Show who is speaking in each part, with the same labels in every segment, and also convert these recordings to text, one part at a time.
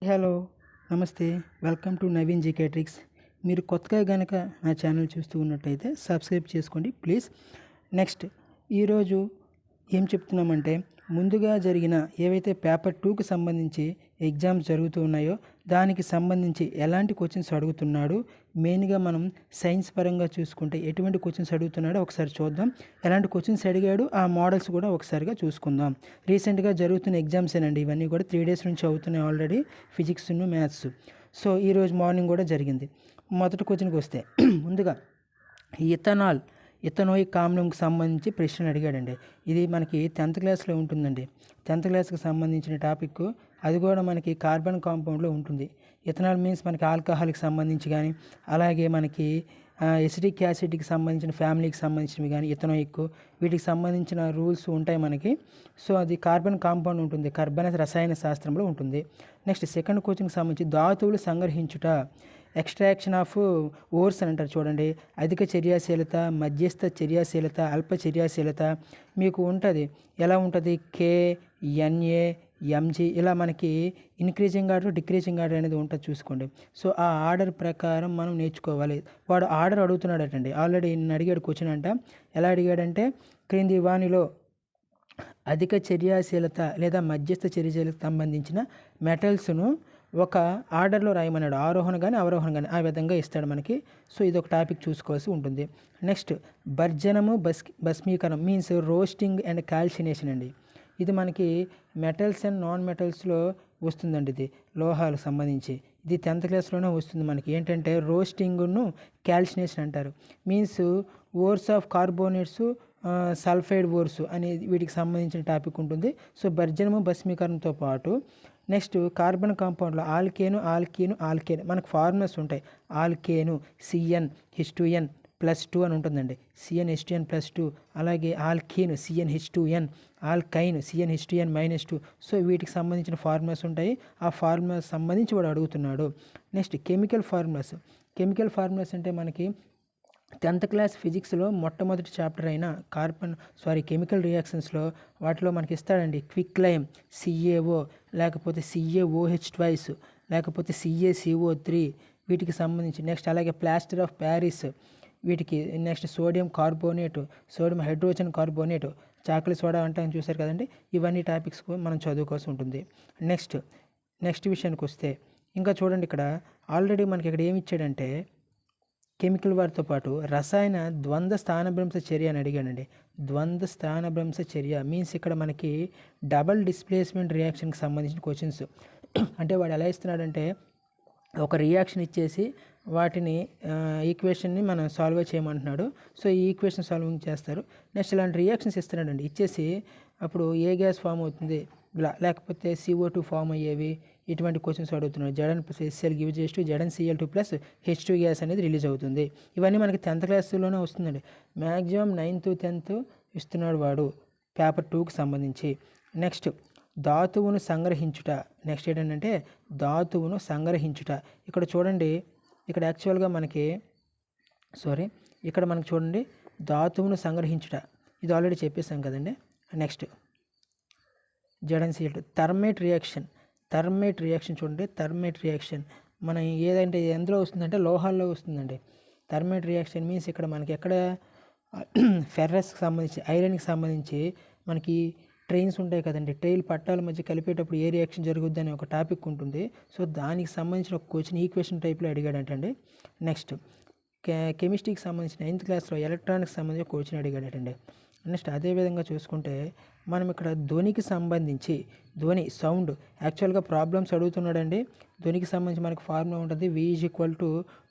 Speaker 1: Hello నమస్తే welcome to Naveen GK tricks. మీరు కొత్తగా కనుక నా ఛానల్ చూస్తూ ఉన్నట్టయితే సబ్స్క్రైబ్ చేసుకోండి ప్లీజ్. నెక్స్ట్ ఈరోజు ఏం చెప్తున్నామంటే, ముందుగా జరిగిన ఏవైతే పేపర్ 2కి సంబంధించి ఎగ్జామ్స్ జరుగుతూ ఉన్నాయో దానికి సంబంధించి ఎలాంటి క్వశ్చన్స్ అడుగుతున్నాడు, మెయిన్గా మనం సైన్స్ పరంగా చూసుకుంటే ఎటువంటి క్వశ్చన్స్ అడుగుతున్నాడో ఒకసారి చూద్దాం. ఎలాంటి క్వశ్చన్స్ అడిగాడు ఆ మోడల్స్ కూడా ఒకసారిగా చూసుకుందాం. రీసెంట్గా జరుగుతున్న ఎగ్జామ్స్ ఏనండి ఇవన్నీ కూడా 3 days నుంచి అవుతున్నాయి ఆల్రెడీ, ఫిజిక్స్ను మ్యాథ్స్. సో ఈరోజు మార్నింగ్ కూడా జరిగింది. మొదటి క్వశ్చన్కి వస్తే ముందుగా ఇథనాయిక్ ఆమ్లంకి సంబంధించి ప్రశ్న అడిగాడండి. ఇది మనకి 10th క్లాస్లో ఉంటుందండి. 10th క్లాస్కి సంబంధించిన టాపిక్. అది కూడా మనకి కార్బన్ కాంపౌండ్లో ఉంటుంది. ఇథనాల్ మీన్స్ మనకి ఆల్కహాల్కి సంబంధించి కానీ, అలాగే మనకి ఎసిటిక్ యాసిడ్కి సంబంధించిన ఫ్యామిలీకి సంబంధించినవి కానీ, ఇథనాయిక్ వీటికి సంబంధించిన రూల్స్ ఉంటాయి మనకి. సో అది కార్బన్ కాంపౌండ్ ఉంటుంది, కర్బన రసాయన శాస్త్రంలో ఉంటుంది. నెక్స్ట్ సెకండ్ క్వశ్చన్కి సంబంధించి ధాతువులు సంగ్రహించుట, ఎక్స్ట్రాక్షన్ ఆఫ్ ఓర్స్ అని అంటారు చూడండి. అధిక చర్యాశీలత, మధ్యస్థ చర్యాశీలత, అల్ప చర్యాశీలత మీకు ఉంటుంది. ఎలా ఉంటుంది? కే, ఎన్ఏ, ఎంజీ ఇలా మనకి ఇంక్రీజింగ్ ఆర్డర్, డిక్రీజింగ్ ఆర్డర్ అనేది ఉంటుంది చూసుకోండి. సో ఆ ఆర్డర్ ప్రకారం మనం నేర్చుకోవాలి. వాడు ఆర్డర్ అడుగుతున్నాడటండి. ఆల్రెడీ నిన్న అడిగాడు క్వశ్చన్ అంట. ఎలా అడిగాడంటే, క్రింది వానిలో అధిక చర్యాశీలత లేదా మధ్యస్థ చర్యాశీలతకు సంబంధించిన మెటల్స్ను ఒక ఆర్డర్లో రాయమన్నాడు. ఆరోహణ కానీ అవరోహణ కానీ ఆ విధంగా ఇస్తాడు మనకి. సో ఇది ఒక టాపిక్ చూసుకోవాల్సి ఉంటుంది. నెక్స్ట్ భర్జనము, భస్మీకరణం మీన్స్ రోస్టింగ్ అండ్ కాల్సినేషన్ అండి. ఇది మనకి మెటల్స్ అండ్ నాన్ మెటల్స్లో వస్తుందండి. ఇది లోహాలకు సంబంధించి. ఇది 10th క్లాస్లోనే వస్తుంది మనకి. ఏంటంటే రోస్టింగ్ను కాల్సినేషన్ అంటారు. మీన్స్ ఓర్స్ ఆఫ్ కార్బోనేట్స్, సల్ఫైడ్ ఓర్స్ అనేది వీటికి సంబంధించిన టాపిక్ ఉంటుంది. సో భర్జనము, భస్మీకరణంతో పాటు నెక్స్ట్ కార్బన్ కాంపౌండ్లో ఆల్కేను మనకు ఫార్ములాస్ ఉంటాయి. ఆల్కేను CnH2n+2 అని ఉంటుందండి. CnH2n+2. అలాగే ఆల్కీన్ CnH2n, ఆల్కైన్ CnH2n-2. సో వీటికి సంబంధించిన ఫార్ములాస్ ఉంటాయి. ఆ ఫార్ములాస్ సంబంధించి వాడు అడుగుతున్నాడు. నెక్స్ట్ కెమికల్ ఫార్ములాస్ అంటే మనకి 10th క్లాస్ ఫిజిక్స్లో మొట్టమొదటి చాప్టర్ అయిన కెమికల్ రియాక్షన్స్లో వాటిలో మనకి ఇస్తాడండి. క్విక్ లైమ్ CaO, లేకపోతే CaOH2, లేకపోతే CaCO3 వీటికి సంబంధించి. నెక్స్ట్ అలాగే ప్లాస్టర్ ఆఫ్ ప్యారిస్ వీటికి. Next sodium carbonate, sodium hydrogen carbonate, chocolate soda అంటాం చూసారు కదండి. ఇవన్నీ టాపిక్స్ మనం చదువుకోవాల్సి ఉంటుంది. నెక్స్ట్ విషయానికి వస్తే ఇంకా చూడండి, ఇక్కడ ఆల్రెడీ మనకి ఇక్కడ ఏమి ఇచ్చాడంటే, కెమికల్ వారితో పాటు రసాయన ద్వంద్వ స్థానభ్రంశ చర్య అని అడిగాడండి. ద్వంద్వ స్థానభ్రంశ చర్య మీన్స్ ఇక్కడ మనకి డబల్ డిస్ప్లేస్మెంట్ రియాక్షన్కి సంబంధించిన క్వశ్చన్స్. అంటే వాడు ఎలా ఇస్తున్నాడంటే, ఒక రియాక్షన్ ఇచ్చేసి వాటిని ఈక్వేషన్ని మనం సాల్వ్ చేయమంటున్నాడు. సో ఈ ఈక్వేషన్ సాల్వింగ్ చేస్తారు. నెక్స్ట్ ఇలాంటి రియాక్షన్స్ ఇస్తున్నాడండి. ఇచ్చేసి అప్పుడు ఏ గ్యాస్ ఫామ్ అవుతుంది, లేకపోతే CO2 ఫామ్ అయ్యేవి, ఇటువంటి క్వశ్చన్స్ అడుగుతున్నాడు. ZnSL gives to ZnCl2 + H2 gas అనేది రిలీజ్ అవుతుంది. ఇవన్నీ మనకి 10th క్లాస్లోనే వస్తుందండి. మ్యాక్సిమం 9th 10th ఇస్తున్నాడు వాడు పేపర్ 2కి సంబంధించి. నెక్స్ట్ ధాతువును సంగ్రహించుట. నెక్స్ట్ ఏంటంటే ధాతువును సంగ్రహించుట. ఇక్కడ చూడండి, ఇక్కడ యాక్చువల్గా మనకి ఇక్కడ మనకి చూడండి, ధాతువును సంగ్రహించుట ఇది ఆల్రెడీ చెప్పేసాం కదండి. నెక్స్ట్ ZnCl2 థర్మేట్ రియాక్షన్ చూడండి. థర్మేట్ రియాక్షన్ మనం ఏదంటే ఎందులో వస్తుందంటే లోహాల్లో వస్తుందండి. థర్మేట్ రియాక్షన్ మీన్స్ ఇక్కడ మనకి ఎక్కడ ఫెర్రస్కి సంబంధించి, ఐరన్కి సంబంధించి మనకి ట్రైన్స్ ఉంటాయి కదండి. ట్రైల్ పట్టాల మధ్య కలిపేటప్పుడు ఏ రియాక్షన్ జరుగుద్ది అనే ఒక టాపిక్ ఉంటుంది. సో దానికి సంబంధించిన ఒక క్వశ్చన్ ఈక్వేషన్ టైప్లో అడిగాడంటండి. నెక్స్ట్ కెమిస్ట్రీకి సంబంధించిన 9th క్లాస్లో ఎలక్ట్రానిక్స్ సంబంధించి క్వశ్చన్ అడిగాడటండి. నెక్స్ట్ అదేవిధంగా చూసుకుంటే మనం ఇక్కడ ధ్వనికి సంబంధించి సౌండ్ యాక్చువల్గా ప్రాబ్లమ్స్ అడుగుతున్నాడండి. ధ్వనికి సంబంధించి మనకు ఫార్ములా ఉంటుంది. V =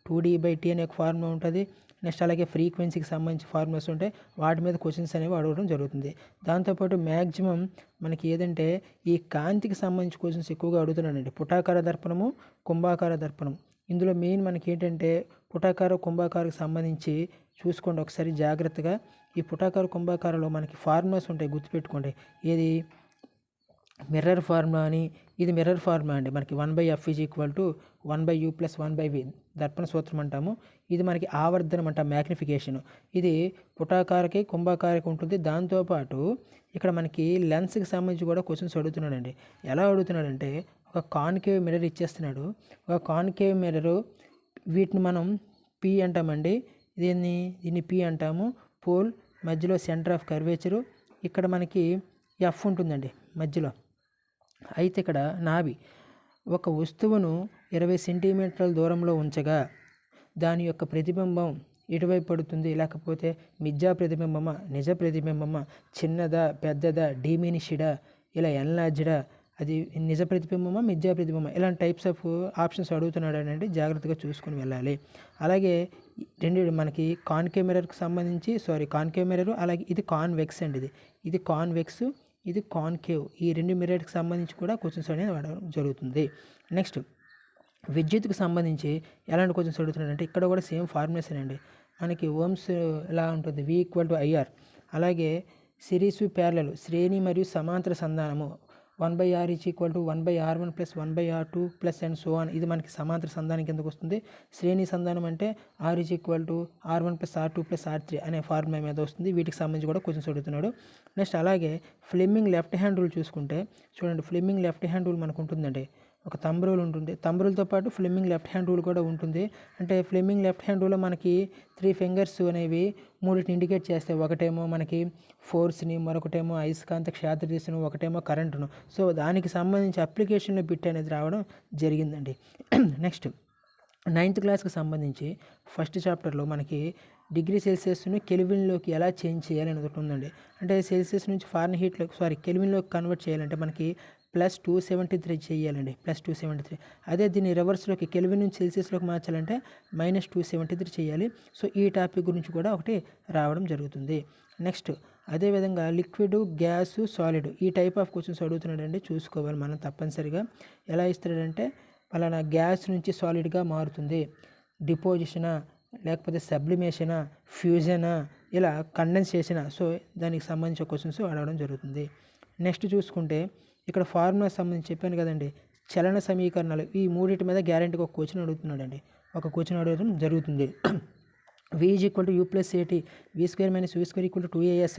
Speaker 1: 2D/T అనే ఒక ఫార్ములా ఉంటుంది. నెక్స్ట్ అలాగే ఫ్రీక్వెన్సీకి సంబంధించి ఫార్ములాస్ ఉంటాయి. వాటి మీద క్వశ్చన్స్ అనేవి అడగడం జరుగుతుంది. దాంతోపాటు మ్యాక్సిమం మనకి ఏదంటే ఈ కాంతికి సంబంధించి క్వశ్చన్స్ ఎక్కువగా అడుగుతున్నాడండి. పుటాకార దర్పణము, కుంభాకార దర్పణం. ఇందులో మెయిన్ మనకి ఏంటంటే పుటాకార, కుంభాకారకు సంబంధించి చూసుకోండి ఒకసారి జాగ్రత్తగా. ఈ పుటాకార, కుంభాకారలో మనకి ఫార్ములాస్ ఉంటాయి, గుర్తుపెట్టుకోండి. ఏది మిర్రర్ ఫార్ములా అని. ఇది మిర్రర్ ఫార్ములా అండి. మనకి 1/F = 1/U + 1/V దర్పణ సూత్రం అంటాము. ఇది మనకి ఆవర్ధనం అంట, మ్యాగ్నిఫికేషన్. ఇది పుటాకారకి, కుంభాకారకి ఉంటుంది. దాంతోపాటు ఇక్కడ మనకి లెన్స్కి సంబంధించి కూడా క్వశ్చన్స్ అడుగుతున్నాడండి. ఎలా అడుగుతున్నాడంటే ఒక కాన్కేవ్ మిర్రర్ ఇచ్చేస్తున్నాడు. ఒక కాన్కేవ్ మిర్రరు వీటిని మనం పి అంటామండి. దీన్ని పి అంటాము. పోల్ మధ్యలో సెంటర్ ఆఫ్ కర్వేచరు, ఇక్కడ మనకి ఎఫ్ ఉంటుందండి మధ్యలో. అయితే ఇక్కడ నాభి ఒక వస్తువును 20 సెంటీమీటర్ల దూరంలో ఉంచగా దాని యొక్క ప్రతిబింబం ఎటువైపు పడుతుంది, లేకపోతే మిథ్యా ప్రతిబింబమా, నిజ ప్రతిబింబమా, చిన్నదా, పెద్దదా, డిమినిష్డా, ఇలా ఎన్లార్జ్డా, అది నిజ ప్రతిబింబమా, మిథ్యా ప్రతిబింబమా, ఇలాంటి టైప్స్ ఆఫ్ ఆప్షన్స్ అడుగుతున్నాడు అంటే జాగ్రత్తగా చూసుకుని వెళ్ళాలి. అలాగే మనకి కాన్కేవ్ మిర్రర్కి సంబంధించి కాన్కేవ్ మిర్రర్, అలాగే ఇది కాన్వెక్స్ అండి. ఇది కాన్వెక్స్, ఇది కాన్కేవ్. ఈ 2 మిర్రర్కి సంబంధించి కూడా క్వశ్చన్స్ అనేది అడగడం జరుగుతుంది. నెక్స్ట్ విద్యుత్కి సంబంధించి ఎలాంటి క్వశ్చన్స్ అడుగుతున్నాడు అంటే ఇక్కడ కూడా సేమ్ ఫార్ములేషన్ అండి. మనకి ఓమ్స్ ఎలా ఉంటుంది, V = IR. అలాగే సిరీస్ ప్యారలల్, శ్రేణి మరియు సమాంతర సంధానము 1/R = 1/R1 + 1/R2 + and so on. ఇది మనకి సమాంతర సంధానం కిందకు వస్తుంది. శ్రేణి సంధానం అంటే R = R1 + R2 + R3 అనే ఫార్ములా మీద వస్తుంది. వీటికి సంబంధించి కూడా క్వశ్చన్స్ అడుగుతున్నాడు. నెక్స్ట్ అలాగే ఫ్లెమింగ్ లెఫ్ట్ హ్యాండ్ రూల్ చూసుకుంటే చూడండి, ఫ్లెమింగ్ లెఫ్ట్ హ్యాండ్ రూల్ మనకు ఉంటుందండి. ఒక థంబ్ రూల్ ఉంటుంది. థంబ్ రూల్తో పాటు ఫ్లెమింగ్ లెఫ్ట్ హ్యాండ్ రూల్ కూడా ఉంటుంది. అంటే ఫ్లెమింగ్ లెఫ్ట్ హ్యాండ్ రూల్లో మనకి 3 ఫింగర్స్ అనేవి మూడింటిని ఇండికేట్ చేస్తాయి. ఒకటేమో మనకి ఫోర్స్ని, మరొకటేమో అయస్కాంత క్షేత్ర దిశను, ఒకటేమో కరెంటును. సో దానికి సంబంధించి అప్లికేషన్లో బిట్ అనేది రావడం జరిగిందండి. నెక్స్ట్ 9th క్లాస్కి సంబంధించి ఫస్ట్ చాప్టర్లో మనకి డిగ్రీ సెల్సియస్ను కెల్విన్లోకి ఎలా చేంజ్ చేయాలి అనేది ఒకటి ఉందండి. అంటే సెల్సియస్ నుంచి ఫారెన్హీట్లోకి కెల్విన్లోకి కన్వర్ట్ చేయాలంటే మనకి +273 చేయాలండి. +273. అదే దీన్ని రివర్స్లోకి కెల్విన్ నుంచి సెల్సియస్లోకి మార్చాలంటే -273 చేయాలి. సో ఈ టాపిక్ గురించి కూడా ఒకటి రావడం జరుగుతుంది. నెక్స్ట్ అదేవిధంగా లిక్విడ్, గ్యాస్, సాలిడ్ ఈ టైప్ ఆఫ్ క్వశ్చన్స్ అడుగుతున్నాడండి. చూసుకోవాలి మనం తప్పనిసరిగా. ఎలా ఇస్తాడంటే పలానా గ్యాస్ నుంచి సాలిడ్గా మారుతుంది, డిపోజిషనా, లేకపోతే సబ్లిమేషనా, ఫ్యూజనా, ఇలా కండెన్సేషనా. సో దానికి సంబంధించిన క్వశ్చన్స్ అడగడం జరుగుతుంది. నెక్స్ట్ చూసుకుంటే ఇక్కడ ఫార్ములా సంబంధించి చెప్పాను కదండి, చలన సమీకరణాలు. ఈ మూడింటి మీద గ్యారెంటీగా ఒక క్వశ్చన్ అడుగుతున్నాడండి. ఒక క్వశ్చన్ అడగడం జరుగుతుంది. V = U + AT, V² - U² = 2AS,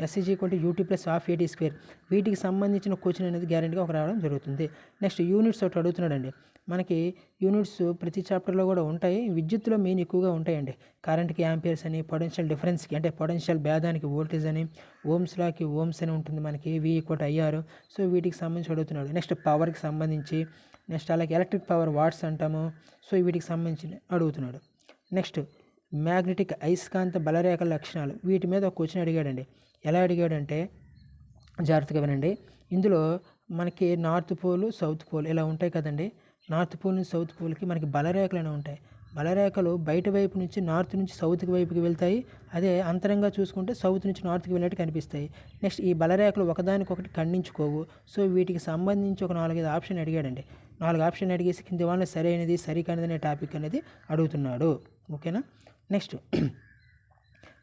Speaker 1: S = UT + ½ AT². వీటికి సంబంధించిన క్వశ్చన్ అనేది గ్యారెంటీగా ఒక రావడం జరుగుతుంది. నెక్స్ట్ యూనిట్స్ ఒకటి అడుగుతున్నాడండి. మనకి యూనిట్స్ ప్రతి చాప్టర్లో కూడా ఉంటాయి. విద్యుత్తులో మెయిన్ ఎక్కువగా ఉంటాయండి. కరెంట్కి యాంపియర్స్ అని, పొటెన్షియల్ డిఫరెన్స్కి అంటే పొటెన్షియల్ భేదానికి వోల్టేజ్ అని, ఓమ్స్ లాకి ఓమ్స్ అని ఉంటుంది మనకి. V = IR. సో వీటికి సంబంధించి అడుగుతున్నాడు. నెక్స్ట్ పవర్కి సంబంధించి, నెక్స్ట్ అలాగే ఎలక్ట్రిక్ పవర్ వాట్స్ అంటాము. సో వీటికి సంబంధించి అడుగుతున్నాడు. నెక్స్ట్ మ్యాగ్నెటిక్ అయస్కాంత బలరేఖల లక్షణాలు. వీటి మీద ఒక క్వశ్చన్ అడిగాడండి. ఎలా అడిగాడంటే జాగ్రత్తగా వినండి. ఇందులో మనకి నార్త్ పోల్, సౌత్ పోల్ ఇలా ఉంటాయి కదండి. నార్త్ పోల్ నుంచి సౌత్ పోల్కి మనకి బలరేఖలు అనేవి ఉంటాయి. బలరేఖలు బయట వైపు నుంచి నార్త్ నుంచి సౌత్కి వైపుకి వెళ్తాయి. అదే అంతరంగా చూసుకుంటే సౌత్ నుంచి నార్త్కి వెళ్ళినట్టు కనిపిస్తాయి. నెక్స్ట్ ఈ బలరేఖలు ఒకదానికొకటి ఖండించుకోవు. సో వీటికి సంబంధించి ఒక 4-5 ఆప్షన్ అడిగాడండి. 4 ఆప్షన్ అడిగేసి కింది వాళ్ళని సరైనది, సరికానిది అనే టాపిక్ అనేది అడుగుతున్నాడు. ఓకేనా. నెక్స్ట్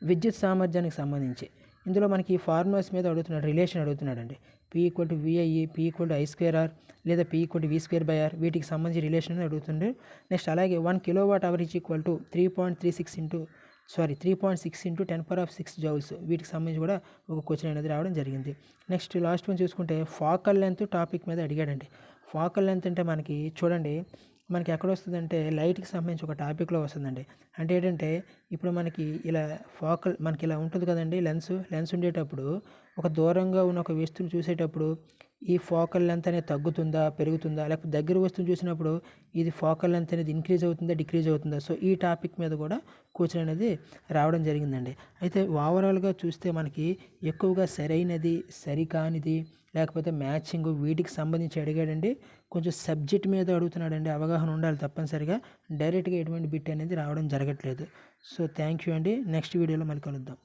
Speaker 1: విద్యుత్ సామర్థ్యానికి సంబంధించి ఇందులో మనకి ఈ ఫార్ములాస్ మీద అడుగుతున్నాడు, relation అడుగుతున్నాడండి. P = VIE, P = I²R లేదా P = V²/R. వీటికి సంబంధించి రిలేషన్ అని అడుగుతుండే. నెక్స్ట్ అలాగే 1 kWh = 3.6 × 10⁶ జౌల్స్. వీటికి సంబంధించి కూడా ఒక క్వశ్చన్ అనేది రావడం జరిగింది. నెక్స్ట్ లాస్ట్ వన్ చూసుకుంటే ఫాకల్ లెంత్ టాపిక్ మీద అడిగాడండి. ఫాకల్ లెంత్ అంటే మనకి చూడండి, మనకి ఎక్కడ వస్తుందంటే లైట్కి సంబంధించి ఒక టాపిక్లో వస్తుందండి. అంటే ఏంటంటే ఇప్పుడు మనకి ఇలా మనకి ఇలా ఉంటుంది కదండి. లెన్స్ ఉండేటప్పుడు ఒక దూరంగా ఉన్న ఒక వస్తువుని చూసేటప్పుడు ఈ ఫోకల్ లెంత్ అనేది తగ్గుతుందా, పెరుగుతుందా, లేకపోతే దగ్గర వస్తువుని చూసినప్పుడు ఇది ఫోకల్ లెంత్ అనేది ఇంక్రీజ్ అవుతుందా, డిక్రీజ్ అవుతుందా. సో ఈ టాపిక్ మీద కూడా క్వశ్చన్ అనేది రావడం జరిగిందండి. అయితే ఓవరాల్గా చూస్తే మనకి ఎక్కువగా సరైనది, సరికానిది, లేకపోతే మ్యాచింగ్ వీటికి సంబంధించి అడిగాడండి. కొంచెం సబ్జెక్ట్ మీద అడుగుతున్నాడండి. అవగాహన ఉండాలి తప్పనిసరిగా. డైరెక్ట్గా ఎటువంటి బిట్ అనేది రావడం జరగట్లేదు. సో థ్యాంక్ యూ అండి. నెక్స్ట్ వీడియోలో మళ్ళీ కలుద్దాం.